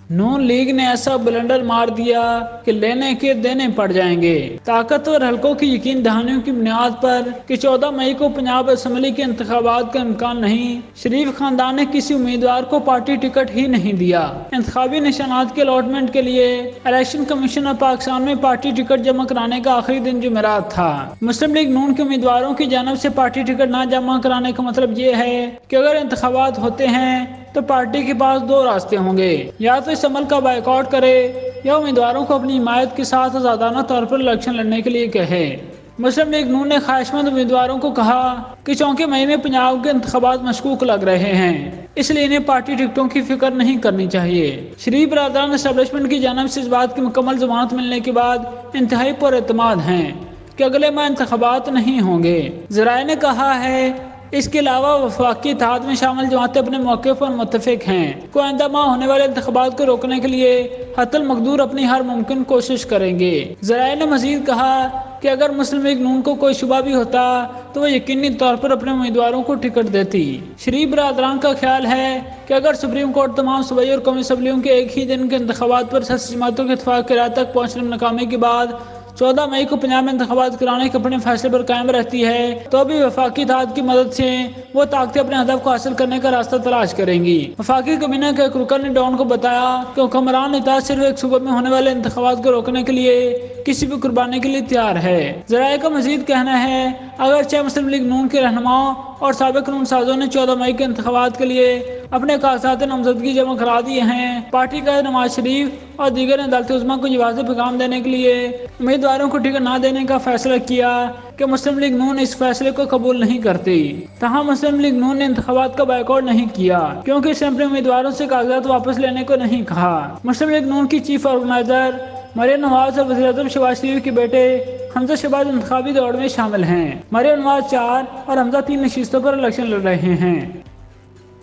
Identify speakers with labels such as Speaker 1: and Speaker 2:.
Speaker 1: نون league نے ایسا blunder مار دیا کہ لینے کے دینے پڑ جائیں گے۔ طاقتور حلقوں کی یقین دہانیوں کی بنیاد پر کہ 14 مئی کو پنجاب اسمبلی کے انتخابات کا امکان نہیں، شریف خاندان نے کسی امیدوار کو پارٹی ٹکٹ ہی نہیں دیا۔ انتخابی نشانات کے الاٹمنٹ کے لیے الیکشن کمیشن آف پاکستان میں پارٹی ٹکٹ جمع کرانے کا آخری دن جمعرات تھا۔ مسلم لیگ نون کے امیدواروں کی جانب سے پارٹی ٹکٹ نہ جمع کرانے کا مطلب یہ ہے کہ اگر انتخابات ہوتے ہیں تو پارٹی کے پاس دو راستے ہوں گے، یا تو اس عمل کا بائیکاٹ کرے یا امیدواروں کو اپنی حمایت کے ساتھ آزادانہ طور پر الیکشن لڑنے کے لیے کہے۔ مسلم لیگ نون نے خواہش مند امیدواروں کو کہا کہ چونکہ مئی میں پنجاب کے انتخابات مشکوک لگ رہے ہیں، اس لیے انہیں پارٹی ٹکٹوں کی فکر نہیں کرنی چاہیے۔ شریف برادران اسٹیبلشمنٹ کی جانب سے اس بات کی مکمل ضمانت ملنے کے بعد انتہائی پر اعتماد ہیں کہ اگلے ماہ انتخابات نہیں ہوں گے۔ ذرائع نے کہا ہے اس کے علاوہ وفاقی اتحاد میں شامل جماعتیں اپنے موقف پر متفق ہیں کہ آئندہ ماہ ہونے والے انتخابات کو روکنے کے لیے حتی المقدور اپنی ہر ممکن کوشش کریں گے۔ ذرائع نے مزید کہا کہ اگر مسلم لیگ نون کو کوئی شبہ بھی ہوتا تو وہ یقینی طور پر اپنے امیدواروں کو ٹکٹ دیتی۔ شریف برادران کا خیال ہے کہ اگر سپریم کورٹ تمام صوبائی اور قومی اسمبلیوں کے ایک ہی دن کے انتخابات پر سیاسی جماعتوں کے اتفاق کی رائے تک پہنچنے میں ناکامی کے بعد 14 مئی کو پنجاب میں انتخابات کرانے کے اپنے فیصلے پر قائم رہتی ہے تو بھی وفاقی اتحاد کی مدد سے وہ طاقتیں اپنے ہدف کو حاصل کرنے کا راستہ تلاش کریں گی۔ وفاقی کابینہ کے ایک رکن نے ڈان کو بتایا کہ حکمران اتحاد صرف ایک صوبے میں ہونے والے انتخابات کو روکنے کے لیے کسی بھی قربانی کے لیے تیار ہے۔ ذرائع کا مزید کہنا ہے اگرچہ مسلم لیگ نون کے رہنماؤں اور سابق قانون سازوں نے 14 مئی کے انتخابات کے لیے اپنے کاغذات نامزدگی جمع کرا دیے ہیں، پارٹی کا نواز شریف اور دیگر نے عدالت عظمیٰ کو یہ واضح پیغام دینے کے لیے امیدواروں کو ٹکٹ نہ دینے کا فیصلہ کیا کہ مسلم لیگ نون اس فیصلے کو قبول نہیں کرتی۔ تاہم مسلم لیگ نون نے انتخابات کا بائیکاٹ نہیں کیا کیونکہ اس نے اپنے امیدواروں سے کاغذات واپس لینے کو نہیں کہا۔ مسلم لیگ نون کی چیف آرگنائزر مریم نواز اور وزیر اعظم شہباز شریف کے بیٹے حمزہ شہباز انتخابی دوڑ میں شامل ہیں۔ مریم نواز 4 اور حمزہ 3 نشستوں پر الیکشن لڑ رہے ہیں۔